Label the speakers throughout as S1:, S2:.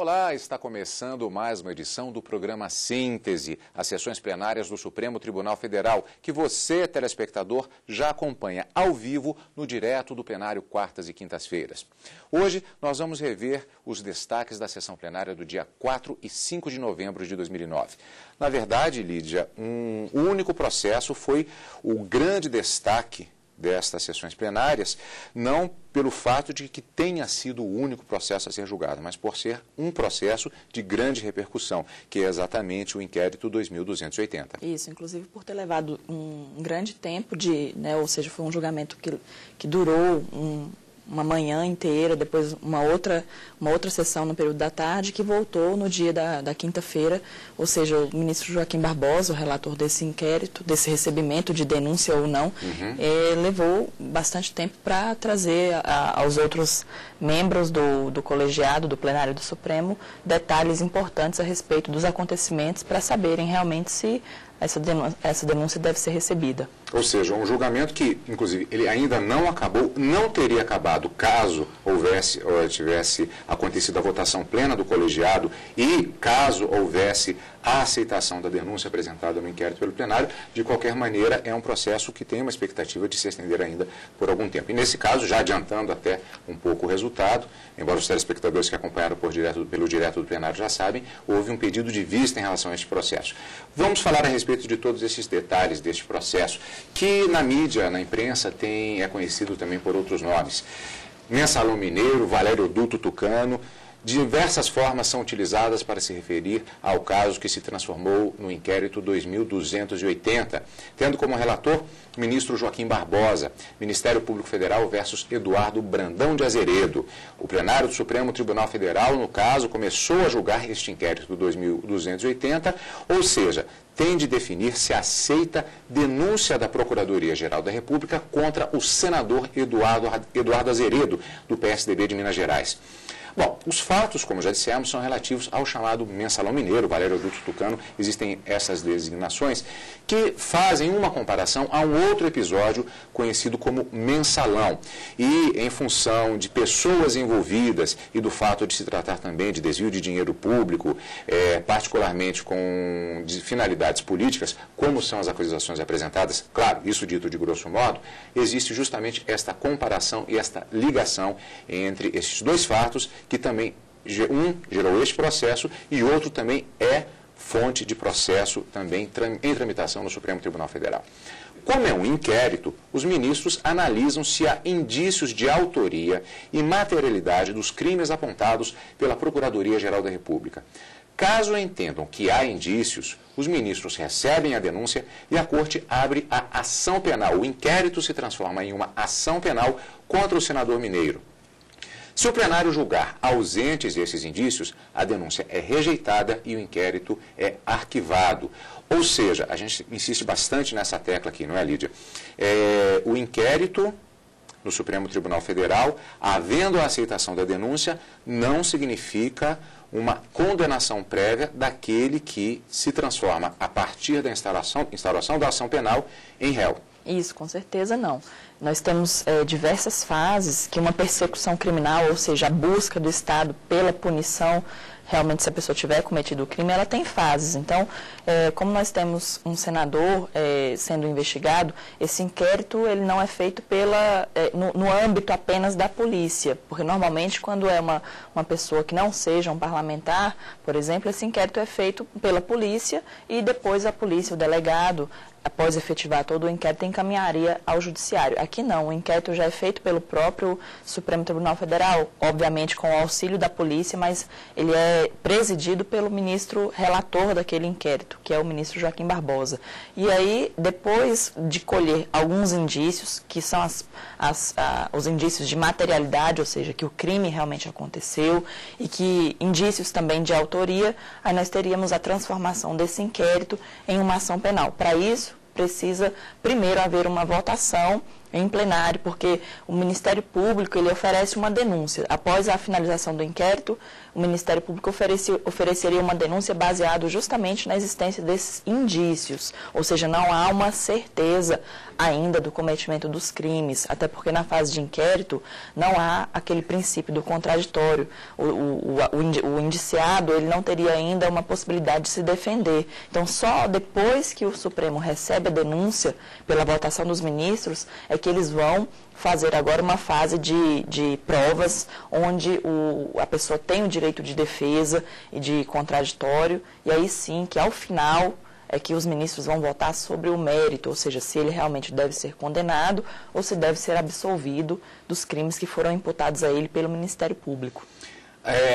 S1: Olá, está começando mais uma edição do programa Síntese, as sessões plenárias do Supremo Tribunal Federal, que você, telespectador, já acompanha ao vivo no direto do plenário quartas e quintas-feiras. Hoje nós vamos rever os destaques da sessão plenária do dia 4 e 5 de novembro de 2009. Na verdade, Lídia, um único processo foi o grande destaque destas sessões plenárias, não pelo fato de que tenha sido o único processo a ser julgado, mas por ser um processo de grande repercussão, que é exatamente o inquérito 2280.
S2: Isso, inclusive por ter levado um grande tempo ou seja, foi um julgamento que durou uma manhã inteira, depois uma outra sessão no período da tarde, que voltou no dia da quinta-feira, ou seja, o ministro Joaquim Barbosa, o relator desse inquérito, desse recebimento de denúncia ou não, levou bastante tempo para trazer aos outros membros do colegiado, do plenário do Supremo, detalhes importantes a respeito dos acontecimentos para saberem realmente se essa denúncia deve ser recebida.
S1: Ou seja, um julgamento que, inclusive, ele ainda não acabou, não teria acabado caso tivesse acontecido a votação plena do colegiado e caso houvesse a aceitação da denúncia apresentada no inquérito pelo plenário. De qualquer maneira, é um processo que tem uma expectativa de se estender ainda por algum tempo. E nesse caso, já adiantando até um pouco o resultado, embora os telespectadores que acompanharam pelo direto do plenário já sabem, houve um pedido de vista em relação a este processo. Vamos falar a respeito de todos esses detalhes deste processo, que na mídia, na imprensa, é conhecido também por outros nomes. Mensalão Mineiro, Valério Duto Tucano. Diversas formas são utilizadas para se referir ao caso que se transformou no inquérito 2280, tendo como relator o ministro Joaquim Barbosa, Ministério Público Federal versus Eduardo Brandão de Azeredo. O plenário do Supremo Tribunal Federal, no caso, começou a julgar este inquérito 2280, ou seja, tem de definir se aceita denúncia da Procuradoria-Geral da República contra o senador Eduardo Azeredo, do PSDB de Minas Gerais. Bom, os fatos, como já dissemos, são relativos ao chamado Mensalão Mineiro, Valério Duto Tucano. Existem essas designações que fazem uma comparação a um outro episódio conhecido como Mensalão. E em função de pessoas envolvidas e do fato de se tratar também de desvio de dinheiro público, particularmente de finalidades políticas, como são as acusações apresentadas, claro, isso dito de grosso modo, existe justamente esta comparação e esta ligação entre esses dois fatos, que também, um gerou este processo e outro também é fonte de processo também em tramitação no Supremo Tribunal Federal. Como é um inquérito, os ministros analisam se há indícios de autoria e materialidade dos crimes apontados pela Procuradoria-Geral da República. Caso entendam que há indícios, os ministros recebem a denúncia e a Corte abre a ação penal. O inquérito se transforma em uma ação penal contra o senador Mineiro. Se o plenário julgar ausentes esses indícios, a denúncia é rejeitada e o inquérito é arquivado. Ou seja, a gente insiste bastante nessa tecla aqui, não é, Lídia? O inquérito no Supremo Tribunal Federal, havendo a aceitação da denúncia, não significa uma condenação prévia daquele que se transforma, a partir da instauração da ação penal, em réu.
S2: Isso, com certeza não. Nós temos diversas fases que uma persecução criminal, ou seja, a busca do Estado pela punição, realmente se a pessoa tiver cometido o crime, ela tem fases. Então, como nós temos um senador sendo investigado, esse inquérito ele não é feito no âmbito apenas da polícia, porque normalmente quando é uma pessoa que não seja um parlamentar, por exemplo, esse inquérito é feito pela polícia e depois a polícia, o delegado, após efetivar todo o inquérito, encaminharia ao judiciário. Aqui não, o inquérito já é feito pelo próprio Supremo Tribunal Federal, obviamente com o auxílio da polícia, mas ele é presidido pelo ministro relator daquele inquérito, que é o ministro Joaquim Barbosa. E aí, depois de colher alguns indícios, que são os indícios de materialidade, ou seja, que o crime realmente aconteceu, e que indícios também de autoria, aí nós teríamos a transformação desse inquérito em uma ação penal. Para isso, precisa primeiro haver uma votação em plenário, porque o Ministério Público ele oferece uma denúncia. Após a finalização do inquérito, o Ministério Público ofereceria uma denúncia baseada justamente na existência desses indícios, ou seja, não há uma certeza ainda do cometimento dos crimes, até porque na fase de inquérito não há aquele princípio do contraditório. O indiciado ele não teria ainda uma possibilidade de se defender. Então, só depois que o Supremo recebe a denúncia pela votação dos ministros é que eles vão fazer agora uma fase de provas onde a pessoa tem o direito de defesa e de contraditório, e aí sim que ao final é que os ministros vão votar sobre o mérito, ou seja, se ele realmente deve ser condenado ou se deve ser absolvido dos crimes que foram imputados a ele pelo Ministério Público.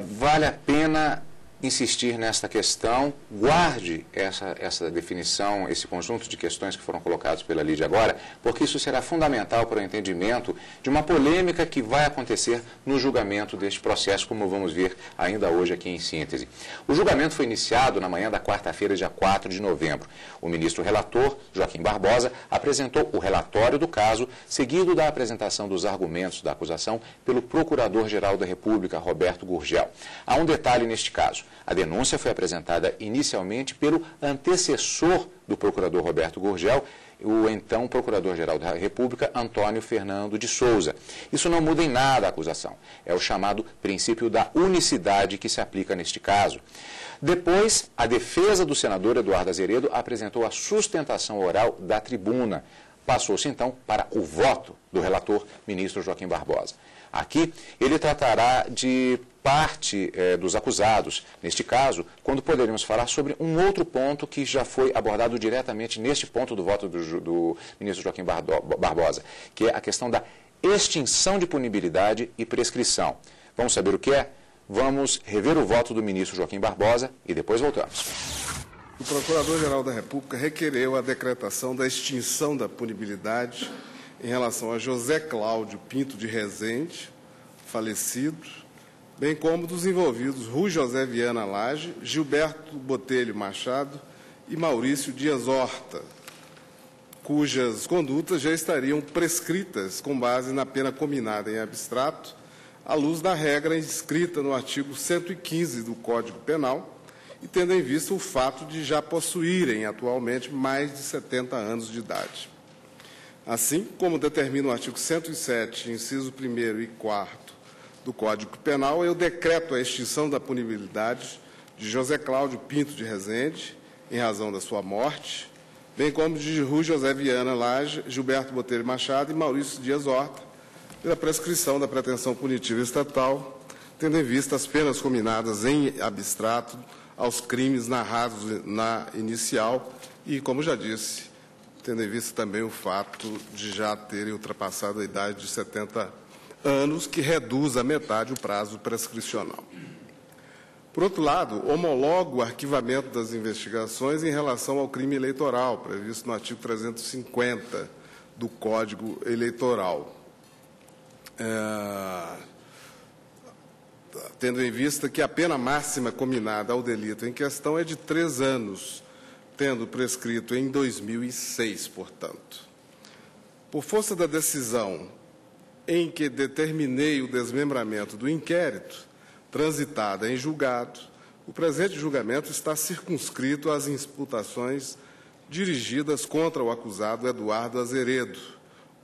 S1: Vale a pena insistir nesta questão, guarde essa definição, esse conjunto de questões que foram colocadas pela Lídia agora, porque isso será fundamental para o entendimento de uma polêmica que vai acontecer no julgamento deste processo, como vamos ver ainda hoje aqui em síntese. O julgamento foi iniciado na manhã da quarta-feira, dia 4 de novembro. O ministro relator, Joaquim Barbosa, apresentou o relatório do caso, seguido da apresentação dos argumentos da acusação pelo Procurador-Geral da República, Roberto Gurgel. Há um detalhe neste caso. A denúncia foi apresentada inicialmente pelo antecessor do procurador Roberto Gurgel, o então Procurador-Geral da República, Antônio Fernando de Souza. Isso não muda em nada a acusação. É o chamado princípio da unicidade que se aplica neste caso. Depois, a defesa do senador Eduardo Azeredo apresentou a sustentação oral da tribuna. Passou-se então para o voto do relator, ministro Joaquim Barbosa. Aqui, ele tratará de parte dos acusados, neste caso, quando poderíamos falar sobre um outro ponto que já foi abordado diretamente neste ponto do voto do ministro Joaquim Barbosa, que é a questão da extinção de punibilidade e prescrição. Vamos saber o que é? Vamos rever o voto do ministro Joaquim Barbosa e depois voltamos.
S3: O Procurador-Geral da República requereu a decretação da extinção da punibilidade em relação a José Cláudio Pinto de Rezende, falecido, bem como dos envolvidos Rui José Viana Lage, Gilberto Botelho Machado e Maurício Dias Horta, cujas condutas já estariam prescritas com base na pena cominada em abstrato, à luz da regra inscrita no artigo 115 do Código Penal, e tendo em vista o fato de já possuírem atualmente mais de 70 anos de idade. Assim como determina o artigo 107, inciso 1º e 4º do Código Penal, eu decreto a extinção da punibilidade de José Cláudio Pinto de Rezende, em razão da sua morte, bem como de Rui José Viana Lage, Gilberto Botelho Machado e Maurício Dias Horta, pela prescrição da pretensão punitiva estatal, tendo em vista as penas cominadas em abstrato aos crimes narrados na inicial e, como já disse, tendo em vista também o fato de já terem ultrapassado a idade de 70 anos, que reduz à metade o prazo prescricional. Por outro lado, homologo o arquivamento das investigações em relação ao crime eleitoral, previsto no artigo 350 do Código Eleitoral. Tendo em vista que a pena máxima cominada ao delito em questão é de 3 anos, tendo prescrito em 2006, portanto. Por força da decisão em que determinei o desmembramento do inquérito, transitada em julgado, o presente julgamento está circunscrito às imputações dirigidas contra o acusado Eduardo Azeredo,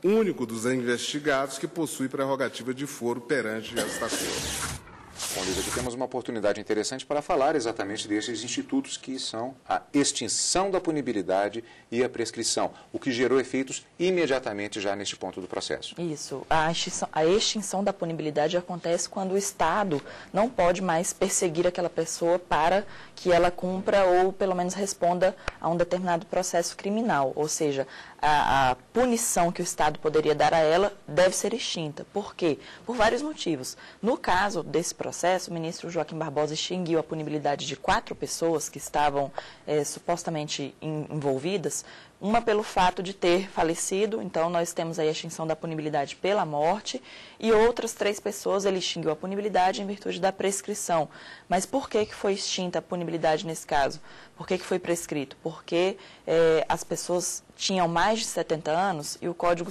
S3: único dos investigados que possui prerrogativa de foro perante esta Corte.
S1: Bom, Lídia, aqui temos uma oportunidade interessante para falar exatamente desses institutos que são a extinção da punibilidade e a prescrição, o que gerou efeitos imediatamente já neste ponto do processo.
S2: Isso. A extinção da punibilidade acontece quando o Estado não pode mais perseguir aquela pessoa para que ela cumpra ou pelo menos responda a um determinado processo criminal, ou seja, a punição que o Estado poderia dar a ela deve ser extinta. Por quê? Por vários motivos. No caso desse processo, o ministro Joaquim Barbosa extinguiu a punibilidade de 4 pessoas que estavam supostamente envolvidas, uma pelo fato de ter falecido, então nós temos aí a extinção da punibilidade pela morte, e outras 3 pessoas ele extinguiu a punibilidade em virtude da prescrição. Mas por que foi extinta a punibilidade nesse caso? Por que foi prescrito? Porque as pessoas tinham mais de 70 anos, e o Código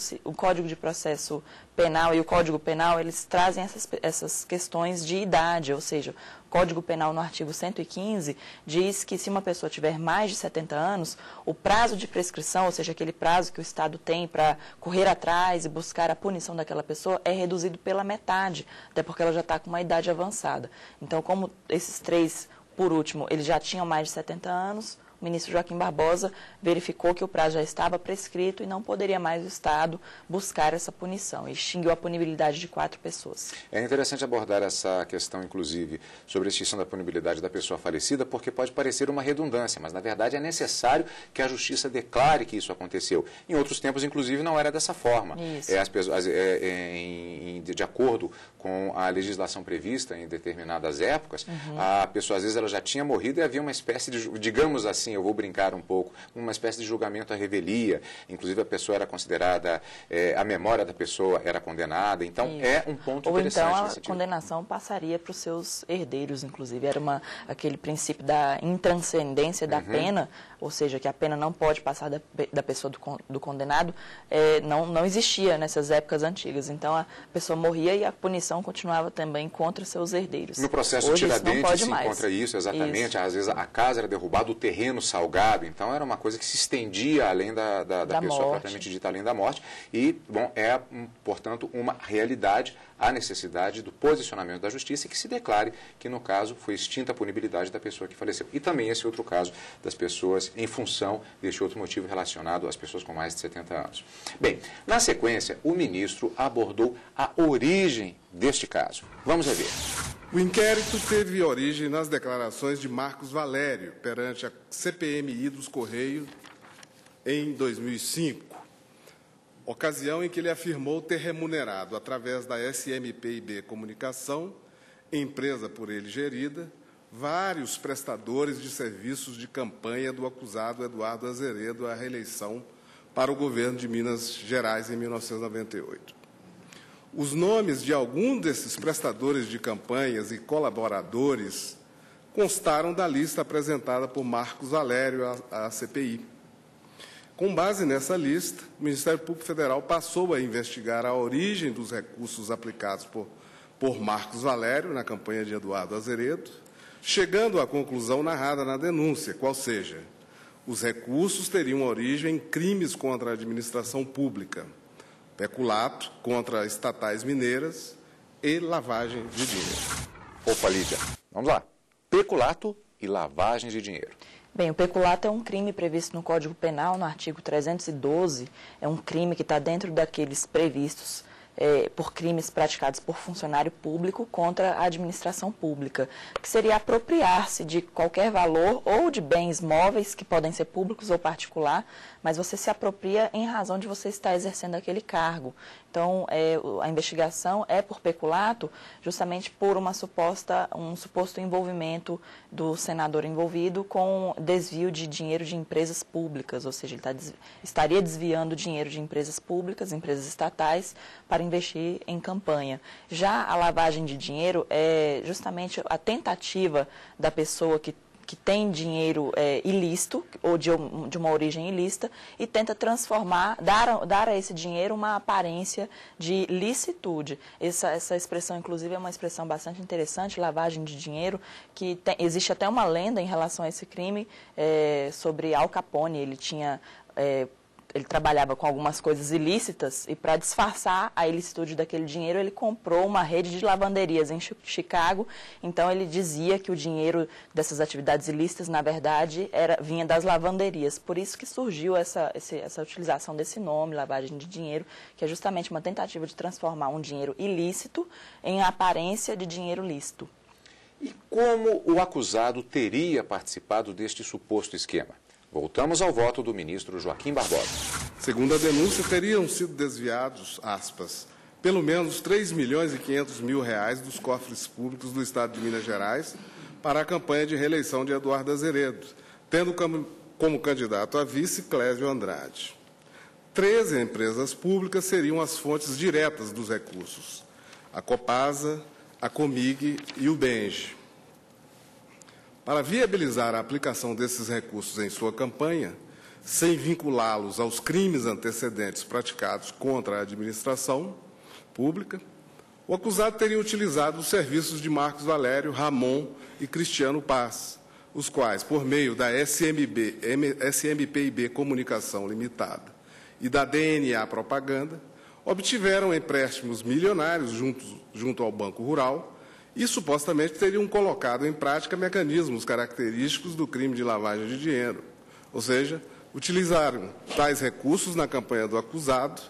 S2: de Processo Penal e o Código Penal, eles trazem essas questões de idade, ou seja, o Código Penal no artigo 115 diz que se uma pessoa tiver mais de 70 anos, o prazo de prescrição, ou seja, aquele prazo que o Estado tem para correr atrás e buscar a punição daquela pessoa, é reduzido pela metade, até porque ela já está com uma idade avançada. Então, como esses três, por último, eles já tinham mais de 70 anos, o ministro Joaquim Barbosa verificou que o prazo já estava prescrito e não poderia mais o Estado buscar essa punição. E extinguiu a punibilidade de 4 pessoas.
S1: É interessante abordar essa questão, inclusive, sobre a extinção da punibilidade da pessoa falecida, porque pode parecer uma redundância, mas, na verdade, é necessário que a Justiça declare que isso aconteceu. Em outros tempos, inclusive, não era dessa forma. De acordo com a legislação prevista em determinadas épocas, a pessoa, às vezes, ela já tinha morrido e havia uma espécie de, digamos assim, eu vou brincar um pouco, uma espécie de julgamento à revelia, inclusive a pessoa era considerada, a memória da pessoa era condenada, então é um ponto interessante.
S2: Ou então a condenação passaria para os seus herdeiros, inclusive, era aquele princípio da intranscendência da pena, ou seja, que a pena não pode passar da pessoa do condenado, não existia nessas épocas antigas, então a pessoa morria e a punição continuava também contra seus herdeiros.
S1: No processo Tiradentes se encontra isso, exatamente,
S2: isso.
S1: Às vezes a casa era derrubada, o terreno salgado, então era uma coisa que se estendia além da pessoa
S2: morte.
S1: propriamente dita, além da morte, e, bom, portanto, uma realidade, a necessidade do posicionamento da Justiça e que se declare que, no caso, foi extinta a punibilidade da pessoa que faleceu. E também esse outro caso das pessoas em função deste outro motivo relacionado às pessoas com mais de 70 anos. Bem, na sequência, o ministro abordou a origem deste caso. Vamos rever.
S3: O inquérito teve origem nas declarações de Marcos Valério perante a CPMI dos Correios em 2005, ocasião em que ele afirmou ter remunerado, através da SMPIB Comunicação, empresa por ele gerida, vários prestadores de serviços de campanha do acusado Eduardo Azeredo à reeleição para o governo de Minas Gerais em 1998. Os nomes de algum desses prestadores de campanhas e colaboradores constaram da lista apresentada por Marcos Valério à CPI. Com base nessa lista, o Ministério Público Federal passou a investigar a origem dos recursos aplicados por Marcos Valério na campanha de Eduardo Azeredo, chegando à conclusão narrada na denúncia, qual seja, os recursos teriam origem em crimes contra a administração pública, peculato contra estatais mineiras e lavagem de dinheiro.
S1: Opa, Lídia, vamos lá. Peculato e lavagem de dinheiro.
S2: Bem, o peculato é um crime previsto no Código Penal, no artigo 312, é um crime que está dentro daqueles previstos por crimes praticados por funcionário público contra a administração pública, que seria apropriar-se de qualquer valor ou de bens móveis, que podem ser públicos ou particular, mas você se apropria em razão de você estar exercendo aquele cargo. Então, a investigação é por peculato, justamente por um suposto envolvimento do senador envolvido com desvio de dinheiro de empresas públicas, ou seja, ele estaria desviando dinheiro de empresas públicas, empresas estatais, para investir em campanha. Já a lavagem de dinheiro é justamente a tentativa da pessoa que tem dinheiro ilícito ou de uma origem ilícita e tenta transformar, dar a esse dinheiro uma aparência de licitude. Essa expressão, inclusive, é uma expressão bastante interessante, lavagem de dinheiro, que existe até uma lenda em relação a esse crime sobre Al Capone. Ele trabalhava com algumas coisas ilícitas e, para disfarçar a ilicitude daquele dinheiro, ele comprou uma rede de lavanderias em Chicago. Então, ele dizia que o dinheiro dessas atividades ilícitas, na verdade, vinha das lavanderias. Por isso que surgiu essa utilização desse nome, lavagem de dinheiro, que é justamente uma tentativa de transformar um dinheiro ilícito em aparência de dinheiro lícito.
S1: E como o acusado teria participado deste suposto esquema? Voltamos ao voto do ministro Joaquim Barbosa.
S3: Segundo a denúncia, teriam sido desviados, aspas, pelo menos R$ 3.500.000 dos cofres públicos do Estado de Minas Gerais para a campanha de reeleição de Eduardo Azeredo, tendo como candidato a vice Clésio Andrade. 13 empresas públicas seriam as fontes diretas dos recursos: a Copasa, a Comig e o Benge. Para viabilizar a aplicação desses recursos em sua campanha, sem vinculá-los aos crimes antecedentes praticados contra a administração pública, o acusado teria utilizado os serviços de Marcos Valério, Ramon e Cristiano Paz, os quais, por meio da SMPIB Comunicação Limitada e da DNA Propaganda, obtiveram empréstimos milionários junto ao Banco Rural e supostamente teriam colocado em prática mecanismos característicos do crime de lavagem de dinheiro, ou seja, utilizaram tais recursos na campanha do acusado,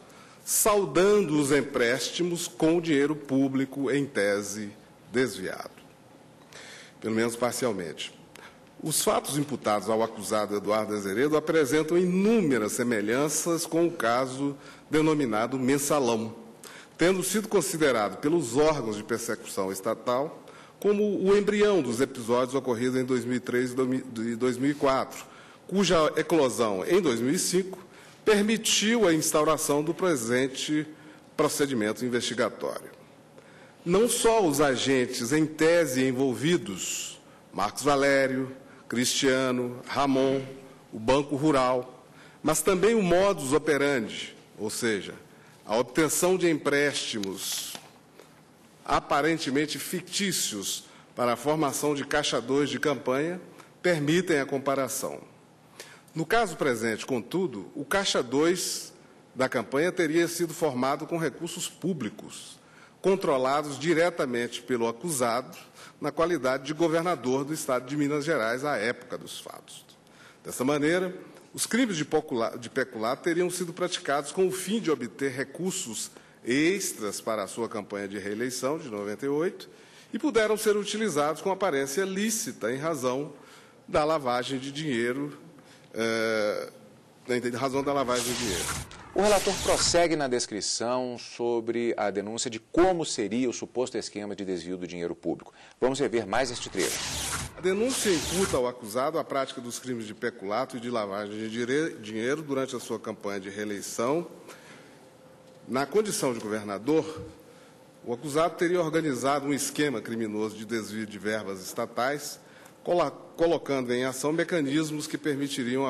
S3: saldando os empréstimos com o dinheiro público em tese desviado, pelo menos parcialmente. Os fatos imputados ao acusado Eduardo Azeredo apresentam inúmeras semelhanças com o caso denominado Mensalão, tendo sido considerado pelos órgãos de persecução estatal como o embrião dos episódios ocorridos em 2003 e 2004, cuja eclosão em 2005 permitiu a instauração do presente procedimento investigatório. Não só os agentes em tese envolvidos, Marcos Valério, Cristiano, Ramon, o Banco Rural, mas também o modus operandi, ou seja, a obtenção de empréstimos aparentemente fictícios para a formação de caixa 2 de campanha, permitem a comparação. No caso presente, contudo, o caixa 2 da campanha teria sido formado com recursos públicos, controlados diretamente pelo acusado, na qualidade de governador do Estado de Minas Gerais à época dos fatos. Dessa maneira, os crimes de peculato teriam sido praticados com o fim de obter recursos extras para a sua campanha de reeleição de 98 e puderam ser utilizados com aparência lícita em razão da lavagem de dinheiro,
S1: O relator prossegue na descrição sobre a denúncia de como seria o suposto esquema de desvio do dinheiro público. Vamos rever mais este trecho.
S3: A denúncia imputa ao acusado a prática dos crimes de peculato e de lavagem de dinheiro durante a sua campanha de reeleição. Na condição de governador, o acusado teria organizado um esquema criminoso de desvio de verbas estatais, colocando em ação mecanismos que permitiriam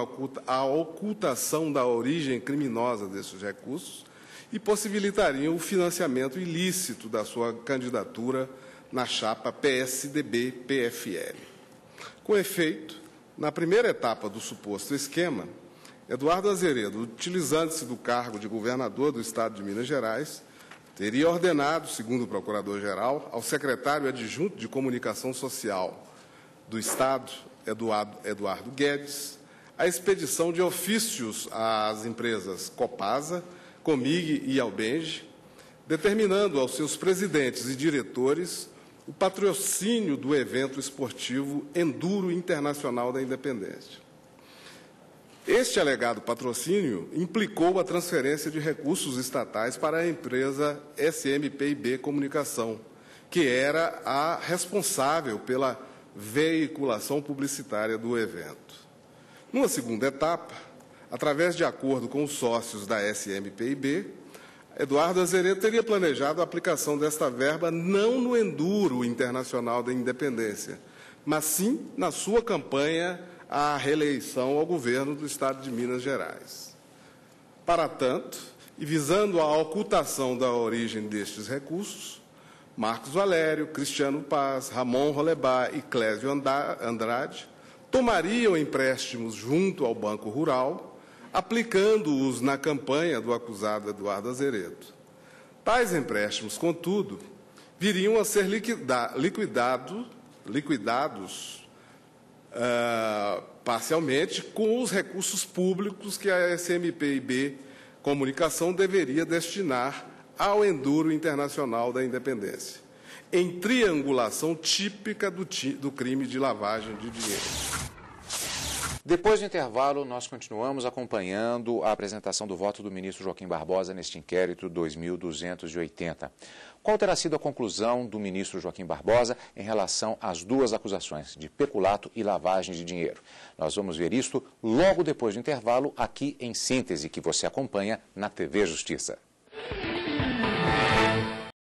S3: a ocultação da origem criminosa desses recursos e possibilitariam o financiamento ilícito da sua candidatura na chapa PSDB-PFL. Com efeito, na primeira etapa do suposto esquema, Eduardo Azeredo, utilizando-se do cargo de governador do Estado de Minas Gerais, teria ordenado, segundo o Procurador-Geral, ao secretário adjunto de Comunicação Social do Estado, Eduardo Guedes, a expedição de ofícios às empresas Copasa, Comig e Albenge, determinando aos seus presidentes e diretores o patrocínio do evento esportivo Enduro Internacional da Independência. Este alegado patrocínio implicou a transferência de recursos estatais para a empresa SMPIB Comunicação, que era a responsável pela veiculação publicitária do evento. Numa segunda etapa, através de acordo com os sócios da SMPIB, Eduardo Azeredo teria planejado a aplicação desta verba não no Enduro Internacional da Independência, mas sim na sua campanha à reeleição ao governo do Estado de Minas Gerais. Para tanto, e visando a ocultação da origem destes recursos, Marcos Valério, Cristiano Paz, Ramon Rolebá e Clésio Andrade tomariam empréstimos junto ao Banco Rural, aplicando-os na campanha do acusado Eduardo Azeredo. Tais empréstimos, contudo, viriam a ser liquidados parcialmente com os recursos públicos que a SMPIB Comunicação deveria destinar ao Enduro Internacional da Independência, em triangulação típica do crime de lavagem de dinheiro.
S1: Depois do intervalo, nós continuamos acompanhando a apresentação do voto do ministro Joaquim Barbosa neste inquérito 2280. Qual terá sido a conclusão do ministro Joaquim Barbosa em relação às duas acusações de peculato e lavagem de dinheiro? Nós vamos ver isto logo depois do intervalo, aqui em Síntese, que você acompanha na TV Justiça.